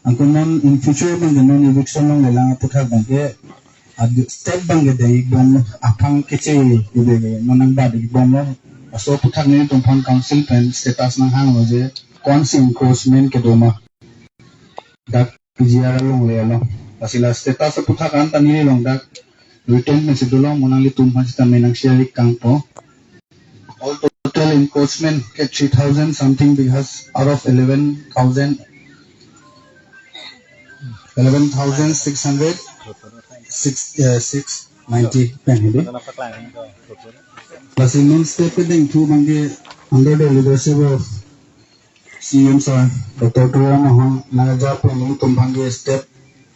Angko non in future bangke non eviction non lelang putar bangke step bangke dari bom apang kece ibe nonang badi bom lo aso putar ni tumpang council pen status nang hang loje konsi enforcement ke doma dak PGR long le lo pasila status putar kan tani long dak written message lo monang li tumpang sita menang share kangpo all total enforcement ke 3,000 something because out of 11,600 690 penny. Plus, in step two bangke under the leadership of CM sir, Dr. Turan Naja Penny Tumbange step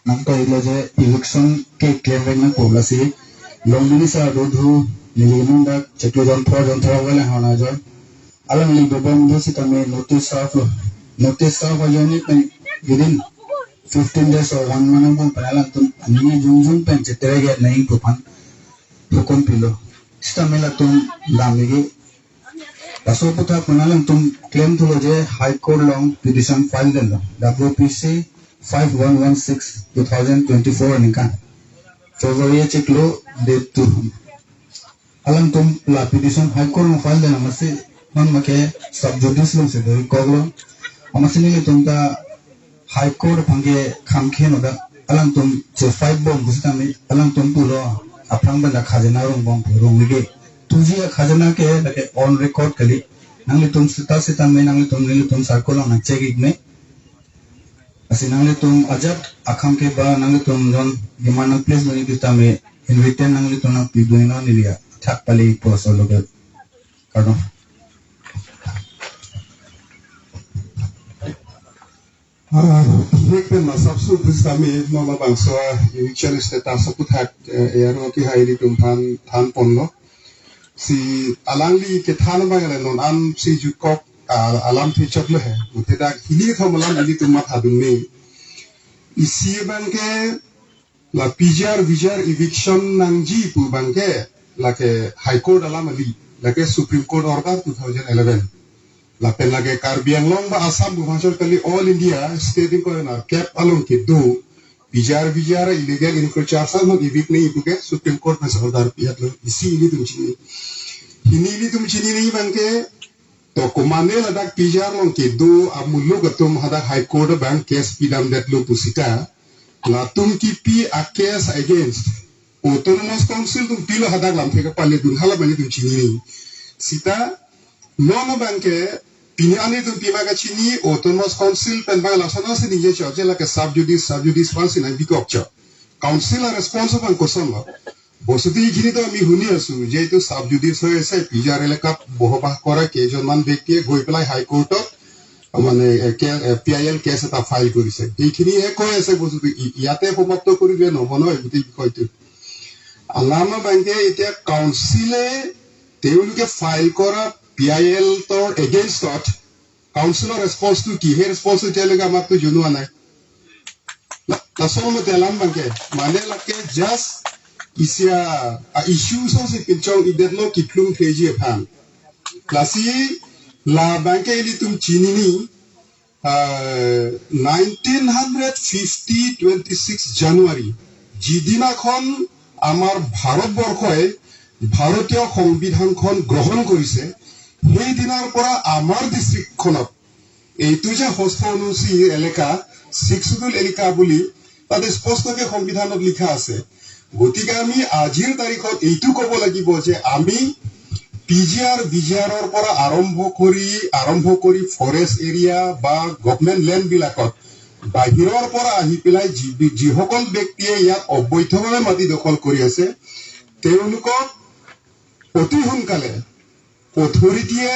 Nanta Ilaja election cake clearing policy. Long Minisa Rodhu Nilinda Chetujan Projan Travel and Hanaja. Alan Libabam Dositame notice of a unit within 15 days or 1 month panalantum anini jungjung pen cheterege naing pupan pukon pilo stamelatum damigi pasoputa panalantum claim tuloje high court long petition file dendo WPC 5116 2024 nika February cheklo date to alantum la petition high court long file dendo masi man make subjudice long se do koglo amasini tumta High Court pange kamke no da alang tum che 5 bom busitami alang tum pulo apang banda khajana rong bom rong lege tuji khajana ke lake on record kali nangli tum sita me nangli tum circle na check igne asi nangli tum ajak akham ke ba nangli tum jon gimana place bani ditame in written nangli tum na pibuino nilia thak pali poso loge kado Hikmen masabsu busami mama bangsa election status putak ero ki hairi tum than ponno si alangli ke than bangale non am si jukok alam thi chakle hai muteda hili thamalam hili tum matha dunme isi bangke la PGR eviction nangji pu bangke la ke high court alam ali la ke supreme court order 2011 la pen lage Karbi Anglong ba Assam Bhubaneswar kali all India stating ko na cap along ke do bijar illegal encroachment sa mag ibig na ibuke Supreme Court na sa order piat lo isi ini tum chini ni bangke to kumane la dak bijar long ke do amullo gatum hadak high court bank case pidam that lo pusita la tum ki pi a case against autonomous council tum pilo hadak lam ke pale dun hala bani tum chini ni sita Nono bangke piniani tum pima kachini autonomous council pen bang laksana se nije choje la ke subjudice fancy na bikopcha council are responsible koson la bosati gini to mi huni asu je to subjudice hoye se PGR elaka bohobah kora ke jonman ব্যক্তি গৈ পেলাই হাই কোৰ্টত মানে PIL cash এটা file কৰিছে এইখিনি কৈ আছে বস্তুটো ইয়াতে সমাপ্ত কৰিবে নহনো এই বিষয়টো আলামা banke এতিয়া কাউন্সিলে তেওঁলোকে ফাইল কৰা PIL tor against that councilor response to ki he response telega mak to junu anai la somo telam banke mane lakke just isia a issue so se pinchong idetlo kiklung feji phan klasi la banke ili tum chinini 1950 26 January jidina khon amar bharat borkhoi bharatiya সংবিধান খন গ্ৰহণ কৰিছে সেই দিনৰ পৰা আমাৰ ডিস্ট্ৰিক্টখনত এইটো যে হস্তনুচি এলেকা শিক্ষুল এলেকা বুলি তাতে স্পষ্টকৈ সংবিধানত লিখা আছে গতিকে আমি আজিৰ তাৰিখত এইটো ক'ব লাগিব যে আমি বিজিআৰৰ পৰা আৰম্ভ কৰি ফৰেষ্ট এৰিয়া বা গভৰ্ণমেণ্ট লেণ্ড বিলাকত বাহিৰৰ পৰা আহি পেলাই যিসকল ব্যক্তিয়ে ইয়াত অবৈধভাৱে মাটি দখল কৰি আছে তেওঁলোকক অতি সোনকালে অথৰিটিয়ে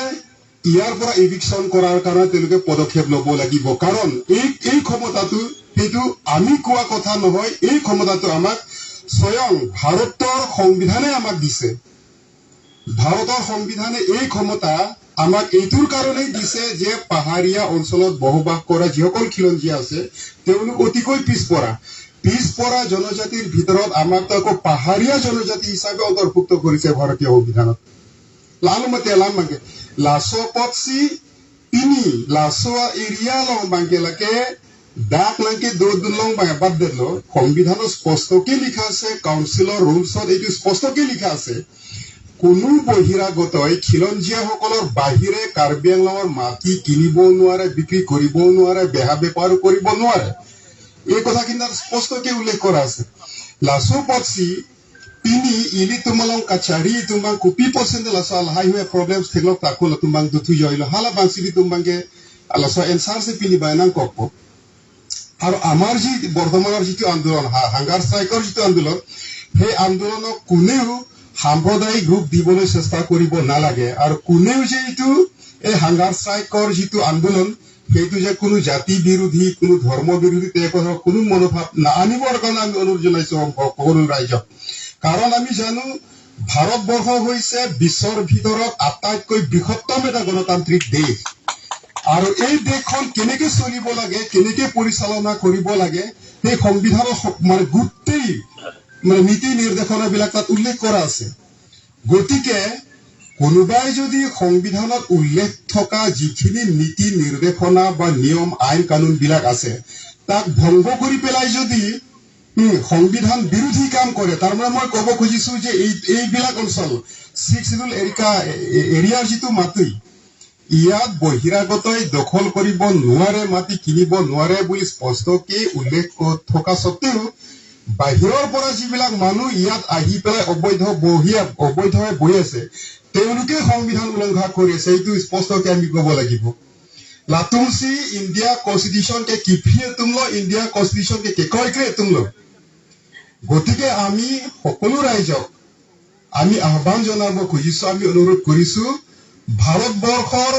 ইয়াৰ পৰা এভিকশন কৰাৰ কাৰণে তেওঁলোকে পদক্ষেপ ল'ব লাগিব কাৰণ এই ক্ষমতাটো সেইটো আমি কোৱা কথা নহয় এই ক্ষমতাটো আমাক স্বয়ং ভাৰতৰ সংবিধানে আমাক দিছে ভাৰতৰ সংবিধানে এই ক্ষমতা আমাক এইটোৰ কাৰণে দিছে যে পাহাৰীয়া অঞ্চলত বসবাস কৰা যিসকল খিলঞ্জীয়া আছে তেওঁলোক অতিকৈ পিছপৰা জনজাতিৰ ভিতৰত আমাক আকৌ পাহাৰীয়া জনজাতি হিচাপে অন্তৰ্ভুক্ত কৰিছে ভাৰতীয় সংবিধানত লালমতে লামকে লাসো পক্সি তিনি লাসো এৰিয়া লং বাংকেলাকে ডাক নাকি দৌদুলং বাদ দিল সংবিধানত স্পষ্টকে লিখা আছে কাউন্সিলৰ ৰুলছত এইটো স্পষ্টকে লিখা আছে কোনো বহিৰাগতই খিলঞ্জীয়াসকলৰ বাহিৰে কাৰ্বি আংলঙৰ মাটি কিনিব নোৱাৰে বিক্ৰী কৰিব নোৱাৰে বেহা বেপাৰ কৰিব নোৱাৰে এই কথাখিনি স্পষ্টকে উল্লেখ কৰা আছে লাসো পছি তিনি ইলি তুমালং কাছাৰি তুমাং কুপি পছন্দ লাসো আলহাই হৈ প্ৰবলেমছ থেগলক তাকুল তুমাং দুথু জইল হালা বাংসিলি তুমাংকে লাসো এনসাৰ সে পিলি বাইনাং কপ আৰু আমাৰ যি বৰ্তমানৰ যিটো আন্দোলন হাংগাৰ ষ্ট্ৰাইকৰ যিটো আন্দোলন সেই আন্দোলনক কোনেও সাম্প্ৰদায়িক ৰূপ দিবলৈ চেষ্টা কৰিব নালাগে আৰু কোনেও যে এইটো এই হাংগাৰ ষ্ট্ৰাইকৰ যিটো আন্দোলন সেইটো যে কোনো জাতি বিৰোধী কোনো ধৰ্ম বিৰোধী তেনেকুৱা কোনো মনোভাৱ নাআনিবৰ কাৰণে আমি অনুৰোধ জনাইছো সকলো ৰাইজক কাৰণ আমি জানো ভাৰতবৰ্ষ হৈছে বিশ্বৰ ভিতৰত আটাইতকৈ বৃহত্তম এটা গণতান্ত্ৰিক দেশ আৰু এই দেশখন কেনেকৈ চলিব লাগে কেনেকৈ পৰিচালনা কৰিব লাগে সেই সংবিধানৰ মানে গোটেই মানে নীতি নিৰ্দেশনাবিলাক তাত উল্লেখ কৰা আছে গতিকে কোনোবাই যদি সংবিধানত উল্লেখ থকা যিখিনি নীতি নিৰ্দেশনা বা নিয়ম আইন কানুন বিলাক আছে তাক ভংগ কৰি পেলাই যদি সংবিধান বিৰোধী কাম কৰে তাৰ মানে মই ক'ব খুজিছো যে এইবিলাক অঞ্চল 6 শিডিউল এৰিয়াৰ যিটো মাটি ইয়াত বহিৰাগতই দখল কৰিব নোৱাৰে মাটি কিনিব নোৱাৰে বুলি স্পষ্টকে উল্লেখ থকা সত্ত্বেও বাহিৰৰ পৰা যিবিলাক মানুহ ইয়াত আহি পেলাই অবৈধভাৱে বহি আছে তেওঁলোকে সংবিধান উলংঘা কৰি আছে এইটো স্পষ্টকে আমি ক'ব লাগিব লাতুমসি ইণ্ডিয়া কনষ্টিটিউশ্যন কে কিফিয়ে তুমলো ইণ্ডিয়া কনষ্টিটিউশ্যন কে কয়কে তুমলো গতিকে আমি সকলো ৰাইজক আমি আহ্বান জনাব খুজিছো আমি অনুৰোধ কৰিছো ভাৰতবৰ্ষৰ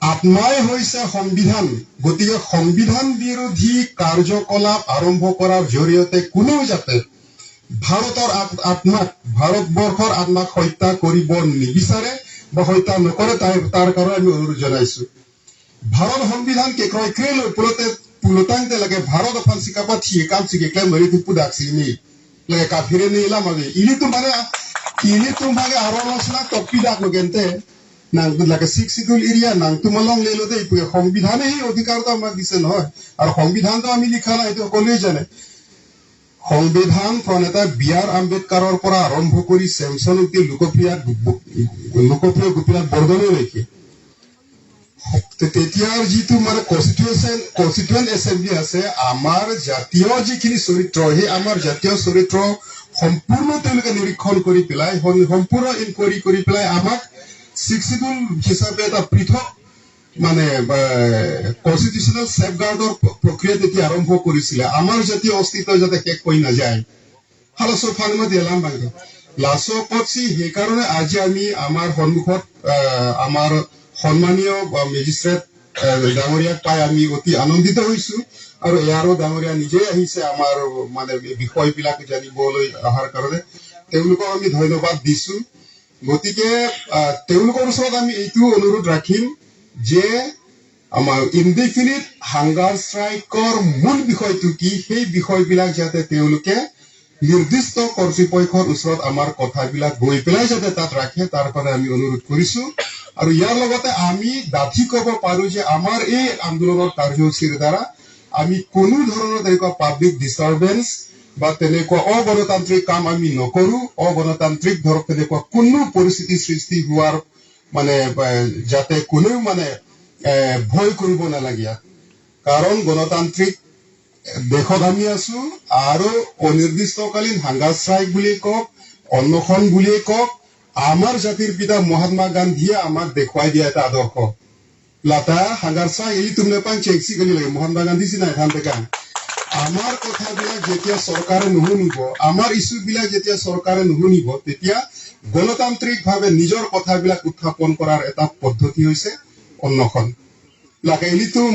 আত্মাই হৈছে সংবিধান গতিকে সংবিধান বিৰোধী কাৰ্যকলাপ আৰম্ভ কৰাৰ জৰিয়তে কোনেও যাতে ভাৰতৰ ভাৰতবৰ্ষৰ আত্মাক হত্যা কৰিব নিবিচাৰে বা হত্যা নকৰে তাৰ কাৰণে আমি অনুৰোধ জনাইছো ভাৰত সংবিধান কে ক্ৰয় লৈ পুলতাংতে লাগে ভাৰত অফান চিকাপা থিয়ে কাম চিকে ক্লেম মৰি তুপু দাকছিনি লাগে কাফিৰে নিলা মাগে ইলিতো মানে আৰনছনা টপি দাক লগেন্তে nang like 6 schedule area nang তুমালং লেলোতে সংবিধানে এই অধিকাৰটা আমাক দিছে নহয় আৰু সংবিধানটো আমি লিখা নাই এটো কলেই জানে সংবিধান প্ৰণেতা বিআৰ আম্বেদকাৰৰ পৰা আৰম্ভ কৰি স্যামছন উক্তি লোকপ্ৰিয় গোপীনাথ বৰদলৈলৈকে তেতিয়াৰ যিটো মানে কনস্টিটিউয়েন্ট এছেম্বলি আছে আমাৰ জাতীয় যিখিনি চৰিত্ৰ হে আমাৰ জাতীয় চৰিত্ৰ সম্পূৰ্ণ তেওঁলোকে নিৰীক্ষণ কৰি পেলাই সম্পূৰ্ণ ইনকোয়াৰি কৰি পেলাই আমাক 6 শিডিউল হিচাপে এটা পৃথক মানে কনস্টিটিউশনাল সেফগাৰ্ডৰ প্ৰক্ৰিয়া তেতিয়া আৰম্ভ কৰিছিলে আমাৰ জাতীয় অস্তিত্ব যাতে শেষ হৈ নাযায় হালসো ফানমা দিলাম বাংগে লাসো পছি হে কারণে আজি আমি আমাৰ সন্মুখত আমাৰ সম্মানীয় মেজিস্ট্ৰেট ডাঙৰীয়াক পাই আমি অতি আনন্দিত হৈছো আৰু ইয়াৰো ডাঙৰীয়া নিজে আহিছে আমাৰ মানে বিষয়বিলাক জানিবলৈ অহাৰ কাৰণে তেওঁলোকক আমি ধন্যবাদ দিছো গতিকে তেওঁলোকৰ ওচৰত আমি এইটো অনুৰোধ ৰাখিম যে আমাৰ ইনডিফিনিট হাংগাৰ ষ্ট্ৰাইকৰ মূল বিষয়টো কি সেই বিষয়বিলাক যাতে তেওঁলোকে নিৰ্দিষ্ট কৰ্তৃপক্ষৰ ওচৰত আমাৰ কথাবিলাক গৈ পেলাই যাতে তাত ৰাখে তাৰ কাৰণে আমি অনুৰোধ কৰিছো আৰু ইয়াৰ লগতে আমি দাবী কৰিব পাৰো যে আমাৰ এই আন্দোলনৰ কাৰ্যসূচীৰ দ্বাৰা আমি কোনো ধৰণৰ তেনেকুৱা পাব্লিক ডিস্টাৰবেন্স বা তেনেকুৱা অগণতান্ত্ৰিক কাম আমি নকৰো অগণতান্ত্ৰিক ধৰক তেনেকুৱা কোনো পৰিস্থিতি সৃষ্টি হোৱাৰ মানে যাতে কোনেও মানে ভয় কৰিব নালাগে কাৰণ গণতান্ত্ৰিক দেশত আমি আছো আৰু অনিৰ্দিষ্টকালীন হাংগাৰ ষ্ট্ৰাইক বুলি কওক অন্নখন বুলি কওক আমাৰ জাতিৰ পিতা মহাত্মা গান্ধীয়ে আমাক দেখুৱাই দিয়া এটা আদৰ্শ লাটা হাংগাৰ ষ্ট্ৰাইক এই তুমি পাং চেকসি গলি লাগে মহাত্মা গান্ধী সিনা এখান থেকে আমাৰ কথাবিলাক যেতিয়া চৰকাৰে নুশুনিব আমাৰ ইস্যুবিলাক যেতিয়া চৰকাৰে নুশুনিব তেতিয়া গণতান্ত্ৰিকভাৱে নিজৰ কথাবিলাক উত্থাপন কৰাৰ এটা পদ্ধতি হৈছে অন্নখন লাগে ইলিতুম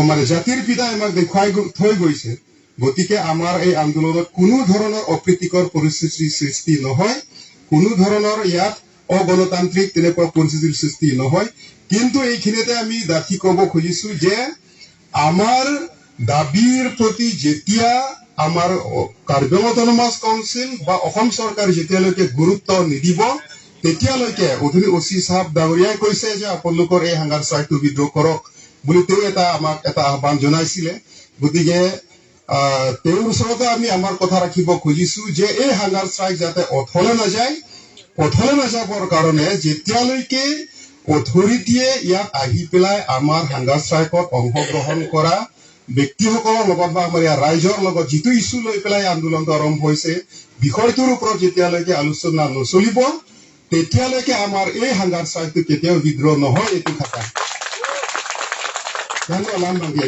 মানে জাতিৰ পিতাই আমাক দেখুৱাই থৈ গৈছে গতিকে আমাৰ এই আন্দোলনত কোনো ধৰণৰ অপ্ৰীতিকৰ পৰিস্থিতিৰ সৃষ্টি নহয় কোনো ধৰণৰ ইয়াত অগণতান্ত্ৰিক তেনেকুৱা পৰিস্থিতিৰ সৃষ্টি নহয় কিন্তু এইখিনিতে আমি দাবী কৰিব খুজিছো যে আমাৰ দাবীৰ প্ৰতি যেতিয়া আমাৰ কাৰ্যকৰী অটোনমাস কাউন্সিল বা অসম চৰকাৰ যেতিয়ালৈকে গুৰুত্ব নিদিব তেতিয়ালৈকে অধুনি ওসি সাহেব ডাঙৰীয়াই কৈছে যে আপোনালোকৰ এই হাংগাৰ ষ্ট্ৰাইকটো বিদ্ৰোহ কৰক বুলি তেওঁ আমাক এটা আহ্বান জনাইছিলে গতিকে তেওঁৰ ওচৰতে আমি আমাৰ কথা ৰাখিব খুজিছো যে এই হাংগাৰ ষ্ট্ৰাইক যাতে অথলে নাযাবৰ কাৰণে যেতিয়ালৈকে অথৰিটিয়ে ইয়াত আহি পেলাই আমাৰ হাংগাৰ ষ্ট্ৰাইকত অংশগ্ৰহণ কৰা ব্যক্তিসকলৰ লগত বা আমাৰ ইয়াৰ ৰাইজৰ লগত যিটো ইছ্যু লৈ পেলাই আন্দোলনটো আৰম্ভ হৈছে বিষয়টোৰ ওপৰত যেতিয়ালৈকে আলোচনা নচলিব তেতিয়ালৈকে আমাৰ এই হাংগাৰ ষ্ট্ৰাইকটো কেতিয়াও বিদ্ৰোহ নহয় এইটো কথা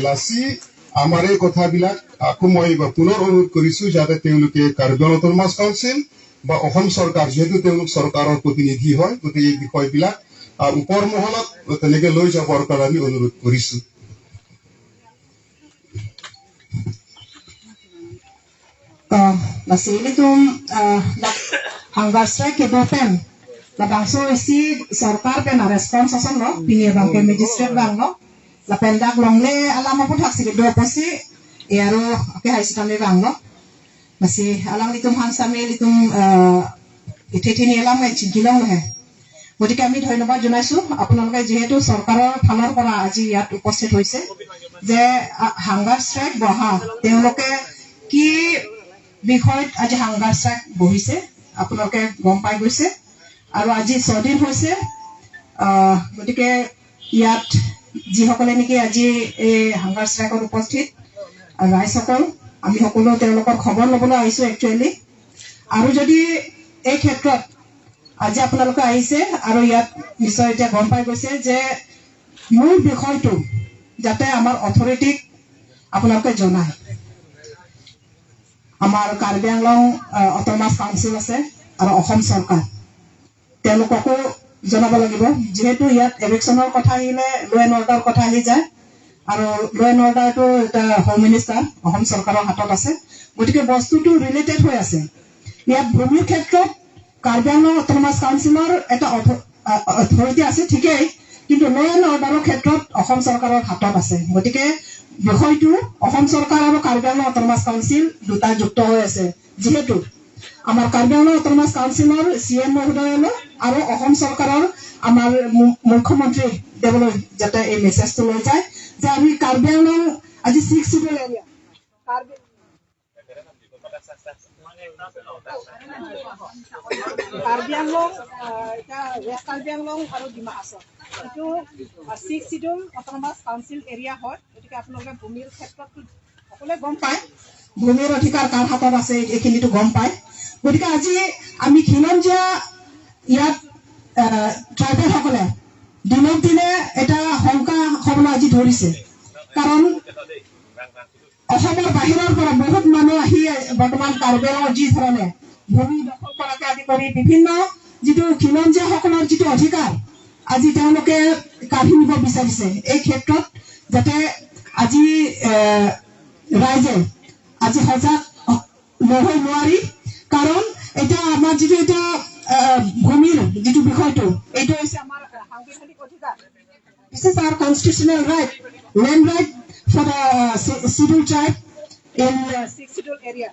লাচি আমাৰ এই কথাবিলাক আকৌ মই পুনৰ অনুৰোধ কৰিছো যাতে তেওঁলোকে কাৰ্বি অটোনমাছ কাউন্সিল বা অসম চৰকাৰ যেহেতু তেওঁলোক চৰকাৰৰ প্ৰতিনিধি হয় গতিকে এই বিষয়বিলাক ওপৰ মহলত তেনেকে লৈ যাবৰ কাৰণে আমি অনুৰোধ কৰিছো Masilitum hanggar strike kedopen la bangso isi sarkar pe na response asan no pinye bang ke magistrate bang no la pendak longle alama pun hak sigi do posi ero ke haisitame bang no masi alang litum hansame litum itethini alam e chigilong he গতিকে আমি ধন্যবাদ জনাইছো আপোনালোকে যেহেতু চৰকাৰৰ ফালৰ পৰা আজি ইয়াত উপস্থিত হৈছে যে হাংগাৰ ষ্ট্ৰাইক বহা তেওঁলোকে কি বিষয়ত আজি হাংগাৰ ষ্ট্ৰাইক বহিছে আপোনালোকে গম পাই গৈছে আৰু আজি 6 দিন হৈছে গতিকে ইয়াত যিসকলে নেকি আজি এই হাংগাৰ ষ্ট্ৰাইকত উপস্থিত ৰাইজসকল আমি সকলো তেওঁলোকৰ খবৰ ল'বলৈ আহিছো একচুৱেলি আৰু যদি এই ক্ষেত্ৰত আজি আপোনালোকে আহিছে আৰু ইয়াত নিশ্চয় এতিয়া গম পাই গৈছে যে মূল বিষয়টো যাতে আমাৰ অথৰিটিক আপোনালোকে জনায় আমাৰ কাৰ্বি আংলং অটোনমাছ কাউন্সিল আছে আৰু অসম চৰকাৰ তেওঁলোককো জনাব লাগিব যেহেতু ইয়াত ইলেকশ্যনৰ কথা আহিলে ল এণ্ড অৰ্ডাৰ কথা আহি যায় আৰু ল এণ্ড অৰ্ডাৰটো এটা হোম মিনিষ্টাৰ অসম চৰকাৰৰ হাতত আছে গতিকে বস্তুটো ৰিলেটেড হৈ আছে ইয়াত ভূমিৰ ক্ষেত্ৰত কাৰ্বি আংলং অটোনমাছ কাউন্সিলৰ এটা অথৰিটি আছে ঠিকেই কিন্তু ল এণ্ড অৰ্ডাৰৰ ক্ষেত্ৰত অসম চৰকাৰৰ হাতত আছে গতিকে বিষয়টো অসম চৰকাৰ আৰু কাৰ্বি আংলং অটোনমাছ কাউন্সিল দুটা যুক্ত হৈ আছে যেহেতু আমাৰ কাৰ্বি আংলং অটোনমাছ কাউন্সিলৰ CM মহোদয়লৈ আৰু অসম চৰকাৰৰ আমাৰ মুখ্যমন্ত্ৰী দেৱলৈ যাতে এই মেছেজটো লৈ যায় যে আমি কাৰ্বি আংলং আজি 6 শিডিউল এৰিয়া কাৰ্বি আংলং আৰু ডিমা হাছাও এইটো 6 শিডিউল অটোনমাছ কাউন্সিল এৰিয়া হয় গতিকে আপোনালোকে ভূমিৰ ক্ষেত্ৰত সকলোৱে গম পায় ভূমিৰ অধিকাৰ কাৰ হাতত আছে এইখিনিটো গম পায় গতিকে আজি আমি খিলঞ্জীয়া ইয়াত ট্ৰাইবেলসকলে দিনক দিনে এটা শংকা হ'বলৈ আজি ধৰিছে কাৰণ অসমৰ বাহিৰৰ পৰা বহুত মানুহ আহি বৰ্তমান কাৰ্বি আংলঙৰ যি ধৰণে ভূমি দখল কৰাকে আদি কৰি বিভিন্ন যিটো খিলঞ্জীয়াসকলৰ যিটো অধিকাৰ আজি তেওঁলোকে কাঢ়ি নিব বিচাৰিছে এই ক্ষেত্ৰত যাতে আজি ৰাইজে আজি সজাগ নহৈ নোৱাৰি কাৰণ এটা আমাৰ যিটো এটা ভূমিৰ যিটো বিষয়টো এইটো হৈছে আমাৰ সাংবিধানিক অধিকাৰ This is our constitutional right, land right for the scheduled tribe in 6 scheduled area.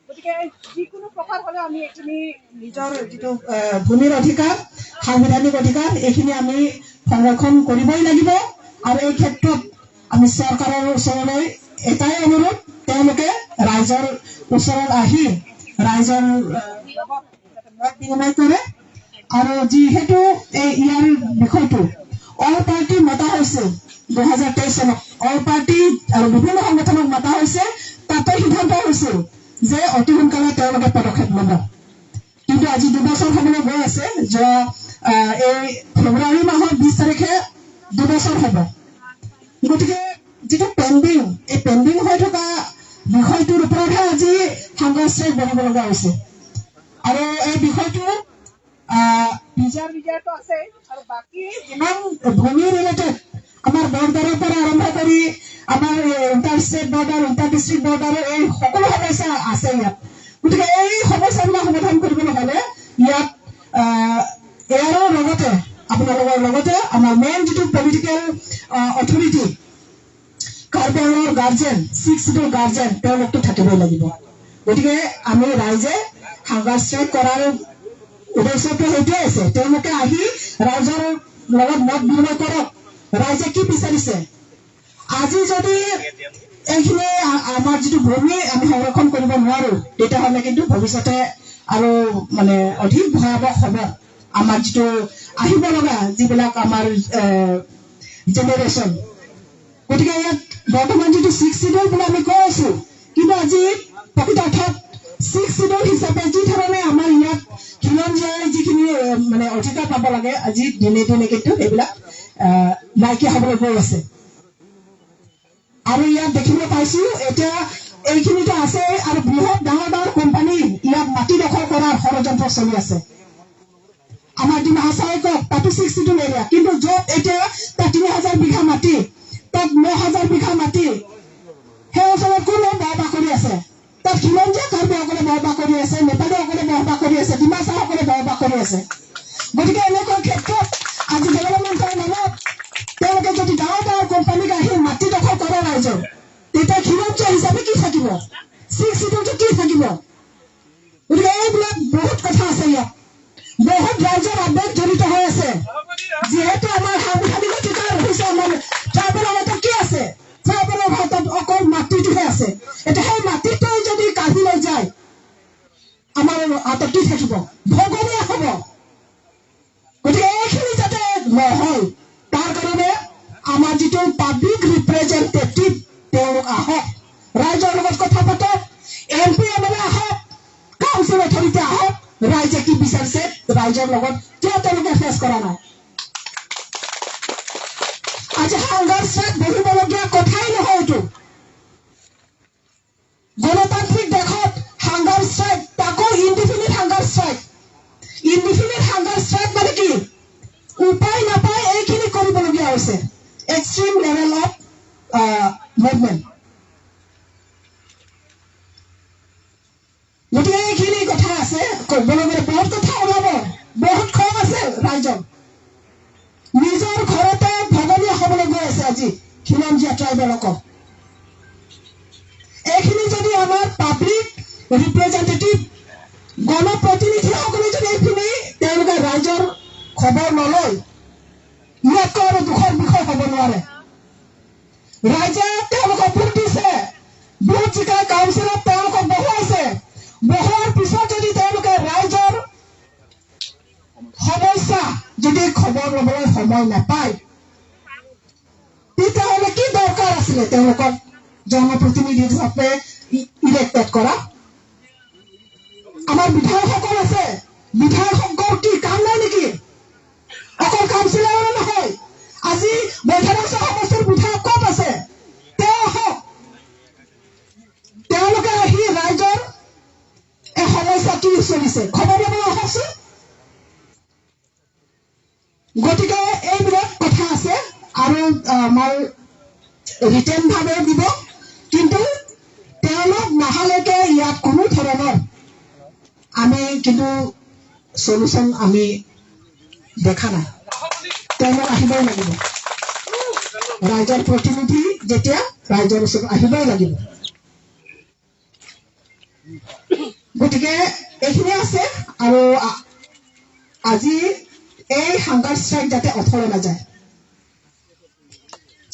গতিকে যিকোনো প্ৰকাৰ হ'লে আমি এইখিনি নিজৰ যিটো ভূমিৰ অধিকাৰ সাংবিধানিক অধিকাৰ এইখিনি আমি সংৰক্ষণ কৰিবই লাগিব আৰু এই ক্ষেত্ৰত আমি চৰকাৰৰ ওচৰলৈ এটাই অনুৰোধ তেওঁলোকে ৰাইজৰ ওচৰত আহি ৰাইজৰ মত বিনিময় কৰে আৰু যিহেতু এই ইয়াৰ বিষয়টো অল পাৰ্টি মতা হৈছে 2023 চনত অল পাৰ্টি আৰু বিভিন্ন সংগঠনক মতা হৈছে তাতে সিদ্ধান্ত হৈছে যে অতি সোনকালে তেওঁলোকে পদক্ষেপ ল'ব কিন্তু আজি 2 বছৰ হ'বলৈ গৈ আছে যে এই ফেব্ৰুৱাৰী মাহৰ 20 তাৰিখে 2 বছৰ হ'ব গতিকে যেটো পেন্ডিং এই পেন্ডিং হৈ থকা বিষয়টোৰ ওপৰতহে আজি হাংগাৰ ষ্ট্ৰাইক বহিব লগা হৈছে আৰু এই বিষয়টো বিচাৰটো আছে আৰু বাকি যিমান ভূমি ৰিলেটেড আমাৰ বৰ্ডাৰৰ পৰা আৰম্ভ কৰি আমাৰ inter state border inter district border এই সকলো সমস্যা আছে ইয়াত গতিকে এই সমস্যাবিলাক সমাধান কৰিবলৈ হ'লে ইয়াত এয়াৰৰ লগতে আপোনালোকৰ লগতে আমাৰ মেইন যিটো পলিটিকেল অথৰিটি কাৰ্বি আংলঙৰ গাৰ্জেন 6 শিডিউল গাৰ্জেন তেওঁলোকতো থাকিবই লাগিব গতিকে আমি ৰাইজে হাংগাৰ ষ্ট্ৰাইক কৰাৰ উদ্দেশ্যটো সেইটোৱে আছে তেওঁলোকে আহি ৰাইজৰ লগত মত বিনিময় কৰক ৰাইজে কি বিচাৰিছে আজি যদি এইখিনি আমাৰ যিটো ভূমি আমি সংৰক্ষণ কৰিব নোৱাৰো তেতিয়াহ'লে কিন্তু ভৱিষ্যতে আৰু মানে অধিক ভয়াৱহ হ'ব আমাৰ যিটো আহিব লগা যিবিলাক আমাৰ জেনেৰেশ্যন। গতিকে ইয়াত বৰ্তমান যিটো 6 শিডিউল বুলি আমি কৈ আছো, কিন্তু আজি প্ৰকৃত অৰ্থত 6 শিডিউল হিচাপে যি ধৰণে আমাৰ ইয়াত খিলঞ্জীয়াই যিখিনি মানে অধিকাৰ পাব লাগে আজি দিনে দিনে কিন্তু সেইবিলাক নাইকিয়া হ'বলৈ গৈ আছে। আৰু ইয়াত দেখিব পাইছো এতিয়া এইখিনিতো আছে আৰু বৃহৎ ডাঙৰ ডাঙৰ কোম্পানী ইয়াত মাটি দখল কৰাৰ ষড়যন্ত্ৰ চলি আছে। আমাৰ ডিমা হাছাই কওক তাতো 6 শিডিউল এৰিয়া, কিন্তু য'ত এতিয়া তাত 3000 বিঘা মাটি, তাত 9000 বিঘা মাটি, সেই অঞ্চলত কোনে বসবাস কৰি আছে? তাত খিলঞ্জীয়া কাৰ্বিসকলে বসবাস কৰি আছে, নেপালীসকলে বসবাস কৰি আছে, ডিমাছাসকলে বসবাস কৰি আছে। গতিকে এনেকুৱা ক্ষেত্ৰত আজি ডেভেলপমেণ্টৰ নামত তেওঁলোকে যদি ডাঙৰ ডাঙৰ কোম্পানীক আহি মাটি দখল কৰে ৰাইজৰ, তেতিয়া খিলঞ্জীয়া হিচাপে কি থাকিব? 6 শিডিউলটো কি থাকিব? গতিকে এইবিলাক বহুত কথা আছে ইয়াত, বহুত ৰাইজৰ আৱেগ জড়িত হৈ আছে। যিহেতু আমাৰ সাংবিধানিক অধিকাৰ হৈছে আমাৰ ট্ৰাইবেলৰ হাতত কি আছে? ট্ৰাইবেলৰ হাতত অকল মাটিটোহে আছে। এতিয়া সেই মাটিটোৱে যদি কাঢ়ি লৈ যায় আমাৰ হাতত কি থাকিব? ভগনীয়া হ'ব। গতিকে এইখিনি যাতে নহয় তাৰ কাৰণে আমাৰ যিটো পাব্লিক ৰিপ্ৰেজেণ্টেটিভ তেওঁলোক আহক, ৰাইজৰ লগত কথা পাতক, MP MLA আহক, কাউন্সিল অথৰিটি আহক, ৰাইজে কি বিচাৰিছে ৰাইজৰ লগত কিয় তেওঁলোকে ফেচ কৰা নাই? আজি হাংগাৰ ষ্ট্ৰাইক বহিবলগীয়া কথাই নহয় এইটো। গণতান্ত্ৰিক দেশত হাংগাৰ ষ্ট্ৰাইক, তাকো indefinite hunger strike. Indefinite hunger strike মানে কি? উপায় নাপায় এইখিনি কৰিবলগীয়া হৈছে। Extreme level of movement. গতিকে এইখিনি কথা আছে, ক'বলৈ গ'লে বহুত কথা ওলাব, বহুত খং আছে ৰাইজৰ। নিজৰ ঘৰতে ভগনীয়া হ'বলৈ গৈ আছে আজি খিলঞ্জীয়া ট্ৰাইবেলসকল। এইখিনি যদি আমাৰ পাব্লিক ৰিপ্ৰেজেণ্টেটিভ গণপ্ৰতিনিধিসকলে যদি এইখিনি তেওঁলোকে ৰাইজৰ খবৰ নলয়, ইয়াতকৈ আৰু দুখৰ বিষয় হ'ব নোৱাৰে। ৰাইজে তেওঁলোকক ভোট দিছে, ভোট জিকাই কাউন্সিলত তেওঁলোকক বহুৱাইছে, বহুৱাৰ পিছত যদি তেওঁলোকে ৰাইজৰ সমস্যা যদি খবৰ ল'বলৈ সময় নাপায়, তেতিয়াহ'লে কি দৰকাৰ আছিলে তেওঁলোকক জনপ্ৰতিনিধি হিচাপে ইলেক্টেড কৰা? আমাৰ বিধায়কসকল আছে, বিধায়কসকল কি কাম নাই নেকি? অকল কাউন্সিলৰে নহয়, আজি বৈঠাৰাংশ সমষ্টিৰ বিধায়ক ক'ত আছে? তেওঁ আহক, তেওঁলোকে আহি ৰাইজৰ এই সমস্যা কি চলিছে খবৰ ল'বলৈ আহকচোন। গতিকে এইবিলাক কথা আছে আৰু আমাৰ ৰিটেন ভাৱে দিব, কিন্তু তেওঁলোক নহালৈকে ইয়াত কোনো ধৰণৰ আমি কিন্তু সলিউশ্যন আমি দেখা নাই। তেওঁলোক আহিবই লাগিব, ৰাইজৰ প্ৰতিনিধি যেতিয়া ৰাইজৰ ওচৰত আহিবই লাগিব। গতিকে এইখিনি আছে আৰু আজি এই হাংগার স্ট্রাইক যাতে অথলে না যায়।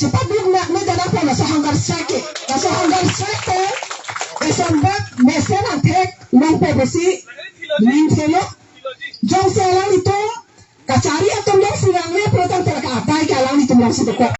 Cepat belum nak dana po na sa hunger strike. Sa hunger strike ko isang bak mesen ang tek nang po besi ning selo. Jong selang ito kacari atong lang silang le protang talaga abay ka lang ito lang sito ko.